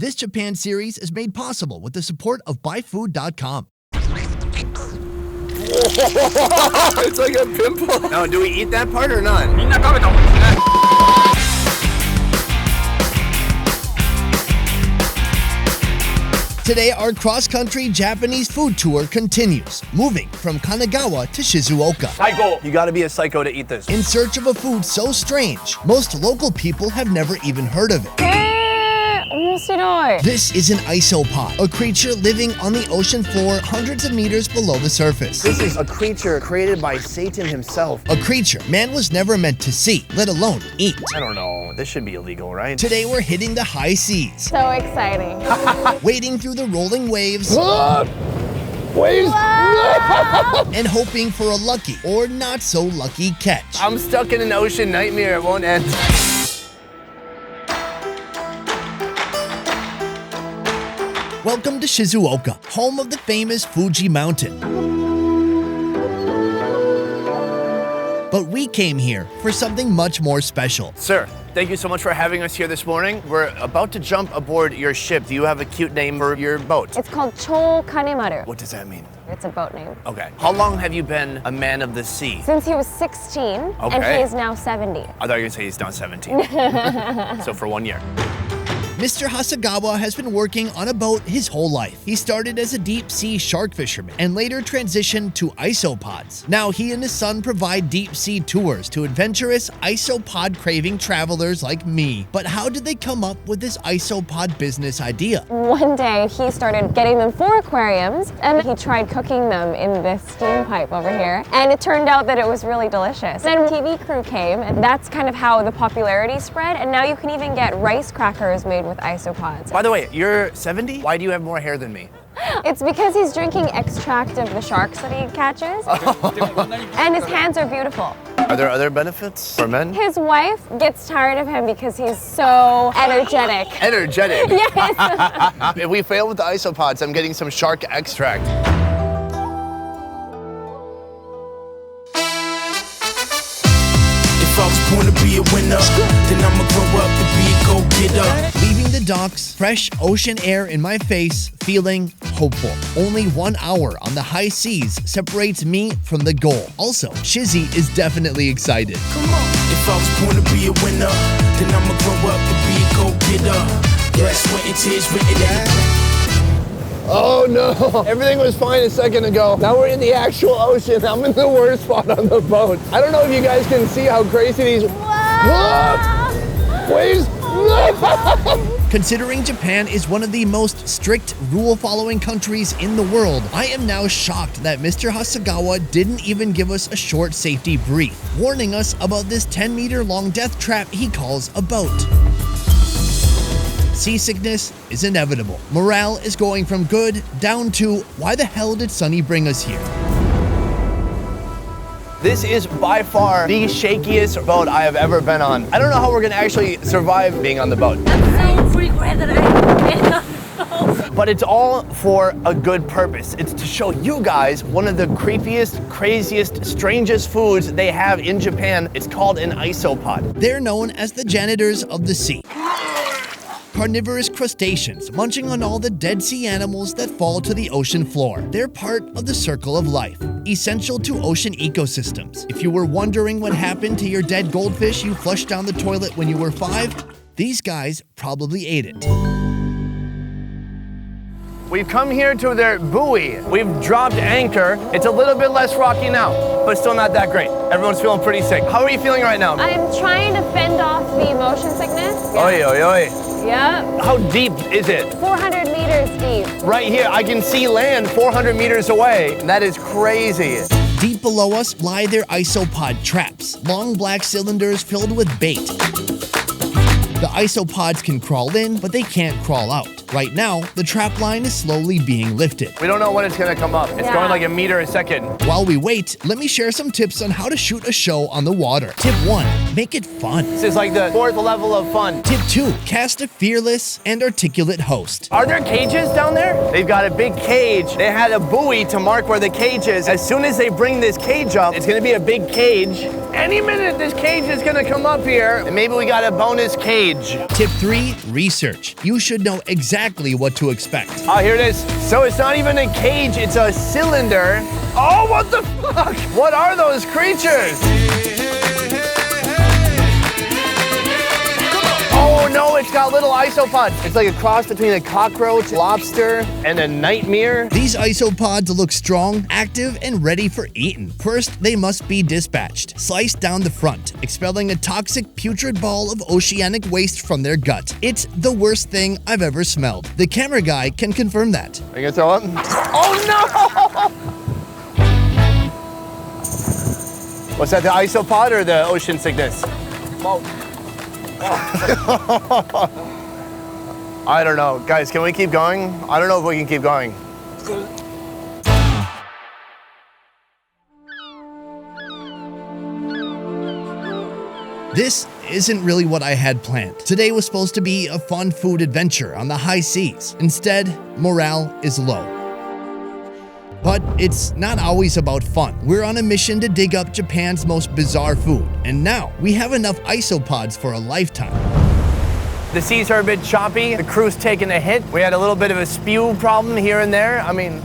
This Japan series is made possible with the support of byFood.com. It's like a pimple. Now, do we eat that part or not? Today, our cross-country Japanese food tour continues, moving from Kogawa to Shizuoka. Psycho. You gotta be a psycho to eat this. In search of a food so strange, most local people have never even heard of it. This is an isopod, a creature living on the ocean floor hundreds of meters below the surface. This is a creature created by Satan himself. A creature man was never meant to see, let alone eat. I don't know. This should be illegal, right? Today we're hitting the high seas. So exciting. Wading through the rolling waves. Waves! And hoping for a lucky or not so lucky catch. I'm stuck in an ocean nightmare. It won't end. Welcome to Shizuoka, home of the famous Fuji Mountain. But we came here for something much more special. Sir, thank you so much for having us here this morning. We're about to jump aboard your ship. Do you have a cute name for your boat? It's called CHOKANEMARU. What does that mean? It's a boat name. Okay. How long have you been a man of the sea? Since he was 16, and he is now 70. I thought you were gonna say he's now 17. So for 1 year. Mr. Hasegawa has been working on a boat his whole life. He started as a deep-sea shark fisherman and later transitioned to ISOPODs. Now he and his son provide deep-sea tours to adventurous isopod-craving travelers like me. But how did they come up with this isopod business idea? One day he started getting them 4 aquariums and he tried cooking them in this steam pipe over here. And it turned out that it was really delicious. Then TV crew came and that's kind of how the popularity spread. And now you can even get rice crackers made with isopods. By the way, you're 70? Why do you have more hair than me? It's because he's drinking extract of the sharks that he catches. And his hands are beautiful. Are there other benefits for men? His wife gets tired of him because he's so energetic. Energetic? Yes. If we fail with the isopods, I'm getting some shark extract. If I was born to be a winner, then I'ma grow up to be a go-getter. Leaving the docks, fresh ocean air in my face, feeling hopeful. Only 1 hour on the high seas separates me from the goal. Also, Shizzy is definitely excited. If I was born to be a winner, then I'ma grow up to be a go-getter. Blood, sweat, and tears written in the Oh no! Everything was fine a second ago. Now we're in the actual ocean. I'm in the worst spot on the boat. I don't know if you guys can see how crazy these waves. Considering Japan is one of the most strict rule-following countries in the world, I am now shocked that Mr. Hasegawa didn't even give us a short safety brief, warning us about this 10-meter-long death trap he calls a boat. Seasickness is inevitable. Morale is going from good down to, why the hell did Sonny bring us here? This is by far the shakiest boat I have ever been on. I don't know how we're gonna actually survive being on the boat. I'm so regret that I But it's all for a good purpose. It's to show you guys one of the creepiest, craziest, strangest foods they have in Japan. It's called an isopod. They're known as the janitors of the sea. Carnivorous crustaceans, munching on all the dead sea animals that fall to the ocean floor. They're part of the circle of life, essential to ocean ecosystems. If you were wondering what happened to your dead goldfish you flushed down the toilet when you were 5, these guys probably ate it. We've come here to their buoy. We've dropped anchor. It's a little bit less rocky now, but still not that great. Everyone's feeling pretty sick. How are you feeling right now? I'm trying to fend off the motion sickness. Oi, oi, oi. Yeah. How deep is it? 400 meters deep. Right here, I can see land 400 meters away. That is crazy. Deep below us lie their isopod traps, long black cylinders filled with bait. The isopods can crawl in, but they can't crawl out. Right now, the trap line is slowly being lifted. We don't know when it's gonna come up. It's Yeah. going like a meter a second. While we wait, let me share some tips on how to shoot a show on the water. Tip 1, make it fun. This is like the 4th level of fun. Tip 2, cast a fearless and articulate host. Are there cages down there? They've got a big cage. They had a buoy to mark where the cage is. As soon as they bring this cage up, it's gonna be a big cage. Any minute this cage is gonna come up here, and maybe we got a bonus cage. Tip 3, research. You should know exactly what to expect. Oh, here it is. So it's not even a cage, it's a cylinder. Oh, what the fuck? What are those creatures? Oh no, it's got little isopods. It's like a cross between a cockroach, lobster, and a nightmare. These isopods look strong, active, and ready for eating. First, they must be dispatched. Sliced down the front, expelling a toxic, putrid ball of oceanic waste from their gut. It's the worst thing I've ever smelled. The camera guy can confirm that. Are you gonna throw up? Oh no! What's that, the isopod or the ocean sickness? I don't know. Guys, can we keep going? I don't know if we can keep going. This isn't really what I had planned. Today was supposed to be a fun food adventure on the high seas. Instead, morale is low. But it's not always about fun. We're on a mission to dig up Japan's most bizarre food. And now, we have enough isopods for a lifetime. The seas are a bit choppy. The crew's taking a hit. We had a little bit of a spew problem here and there. I mean,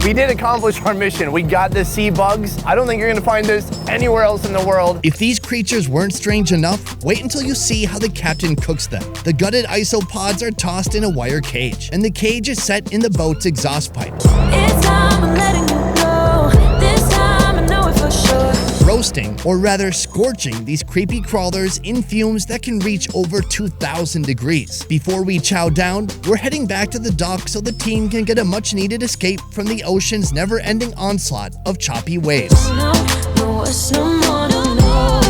we did accomplish our mission. We got the sea bugs. I don't think you're gonna find this anywhere else in the world. If these creatures weren't strange enough, wait until you see how the captain cooks them. The gutted isopods are tossed in a wire cage, and the cage is set in the boat's exhaust pipe. It's time I'm letting you go. This time I know it for sure. Roasting, or rather scorching, these creepy crawlers in fumes that can reach over 2,000 degrees. Before we chow down, we're heading back to the dock so the team can get a much-needed escape from the ocean's never-ending onslaught of choppy waves. No, it's no more to know.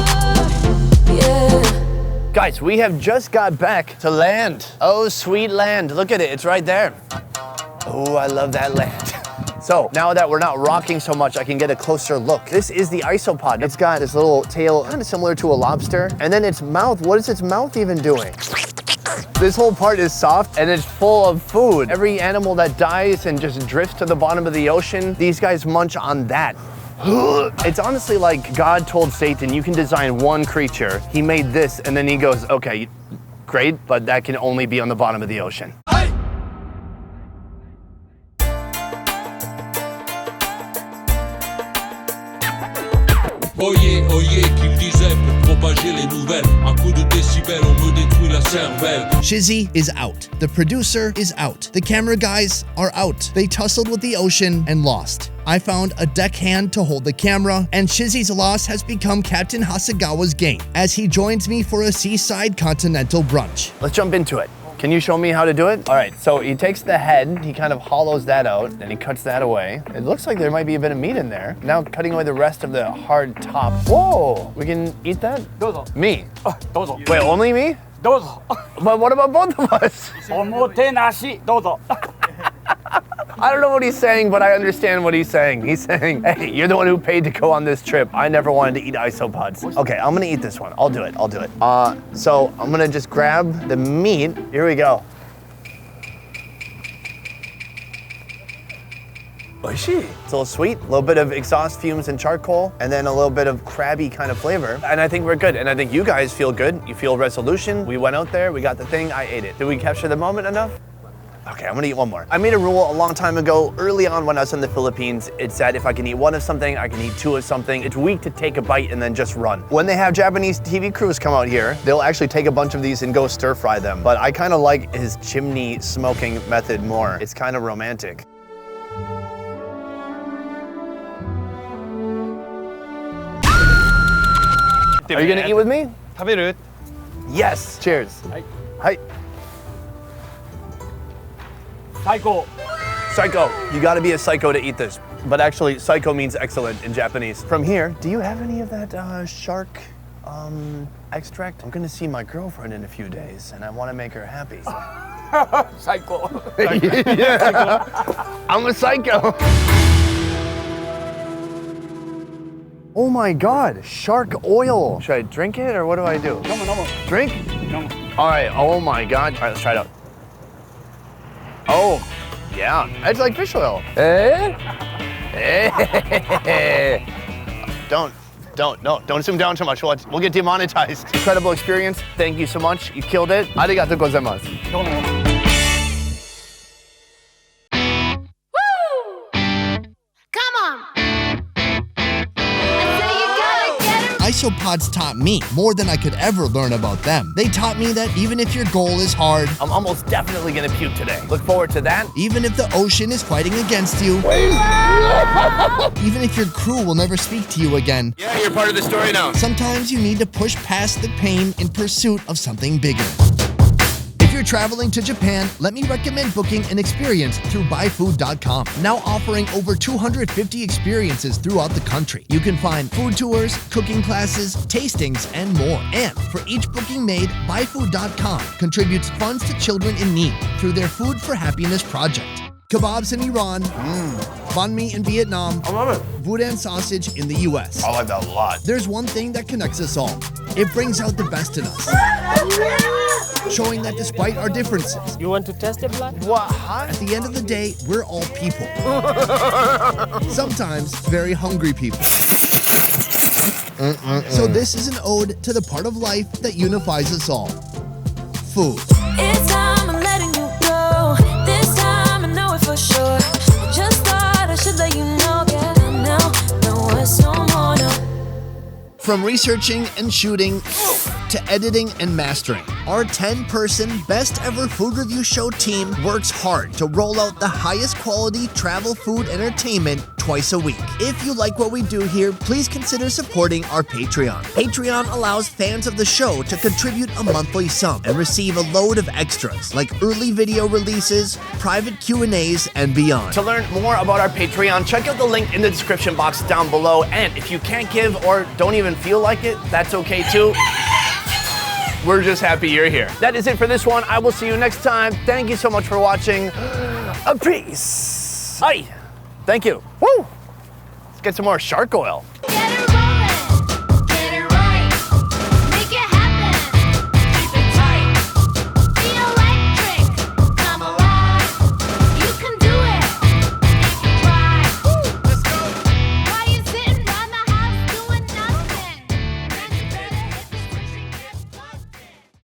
Yeah. Guys, we have just got back to land. Oh, sweet land. Look at it, it's right there. Oh, I love that land. So now that we're not rocking so much, I can get a closer look. This is the isopod. It's got this little tail, kind of similar to a lobster. And then its mouth, what is its mouth even doing? This whole part is soft and it's full of food. Every animal that dies and just drifts to the bottom of the ocean, these guys munch on that. It's honestly like God told Satan, you can design one creature. He made this and then he goes, okay, great, but that can only be on the bottom of the ocean. Oyez, oyez, qu'il disait pour propager les nouvelles. Un coup de décibel, on me détruit la cervelle. Shizzy is out. The producer is out. The camera guys are out. They tussled with the ocean and lost. I found a deckhand to hold the camera, and Shizzy's loss has become Captain Hasegawa's gain as he joins me for a seaside continental brunch. Let's jump into it. Can you show me how to do it? All right, so he takes the head, he kind of hollows that out, then he cuts that away. It looks like there might be a bit of meat in there. Now cutting away the rest of the hard top. Whoa, we can eat that? どうぞ。 Me? どうぞ。 Wait, only me? どうぞ。 But what about both of us? おもてなし。どうぞ。 I don't know what he's saying, but I understand what he's saying. He's saying, hey, you're the one who paid to go on this trip. I never wanted to eat isopods. Okay, I'm gonna eat this one. I'll do it, I'll do it. So I'm gonna just grab the meat. Here we go. Oishi. It's a little sweet, a little bit of exhaust fumes and charcoal, and then a little bit of crabby kind of flavor. And I think we're good. And I think you guys feel good. You feel resolution. We went out there, we got the thing, I ate it. Did we capture the moment enough? Okay, I'm gonna eat one more. I made a rule a long time ago, early on when I was in the Philippines. It said if I can eat one of something, I can eat two of something. It's weak to take a bite and then just run. When they have Japanese TV crews come out here, they'll actually take a bunch of these and go stir fry them. But I kind of like his chimney smoking method more. It's kind of romantic. Are you gonna eat with me? 食べる? Yes. Cheers. Hi. 最高. Psycho. You gotta be a psycho to eat this. But actually, psycho means excellent in Japanese. From here, do you have any of that shark extract? I'm gonna see my girlfriend in a few days and I wanna make her happy. 最高。 Yeah. I'm a psycho. Oh my God, shark oil. Should I drink it or what do I do? 飲む飲む Drink? 飲む。 All right, oh my God. All right, let's try it out. Oh, yeah, it's like fish oil. Eh? Eh? Don't zoom down too much. We'll get demonetized. Incredible experience. Thank you so much. You killed it. Arigatou gozaimasu. どうも。 ISOPODs taught me more than I could ever learn about them. They taught me that even if your goal is hard, I'm almost definitely gonna puke today. Look forward to that. even if the ocean is fighting against you, even if your crew will never speak to you again, Yeah, you're part of the story now. sometimes you need to push past the pain in pursuit of something bigger. If you're traveling to Japan, let me recommend booking an experience through byfood.com, now offering over 250 experiences throughout the country. You can find food tours, cooking classes, tastings, and more. And for each booking made, byfood.com contributes funds to children in need through their Food for Happiness project. Kebabs in Iran, banh mi in Vietnam, I love it. boudin sausage in the US. I like that a lot. There's one thing that connects us all. It brings out the best in us, showing that despite our differences, You want to test the blood? What? Huh? at the end of the day, we're all people. Sometimes very hungry people. So this is an ode to the part of life that unifies us all. Food. It's time I'm letting you go. This time I know it for sure. Just thought I should let you know. Yeah, now, no, it's no more. No. From researching and shooting to editing and mastering, our 10-person best ever food review show team works hard to roll out the highest quality travel food entertainment twice a week. If you like what we do here, please consider supporting our Patreon. Patreon allows fans of the show to contribute a monthly sum and receive a load of extras like early video releases, private Q&As, and beyond. To learn more about our Patreon, check out the link in the description box down below. And if you can't give or don't even feel like it, that's okay too. We're just happy you're here. That is it for this one. I will see you next time. Thank you so much for watching. A peace. Hi. Thank you. Woo. Let's get some more shark oil. Get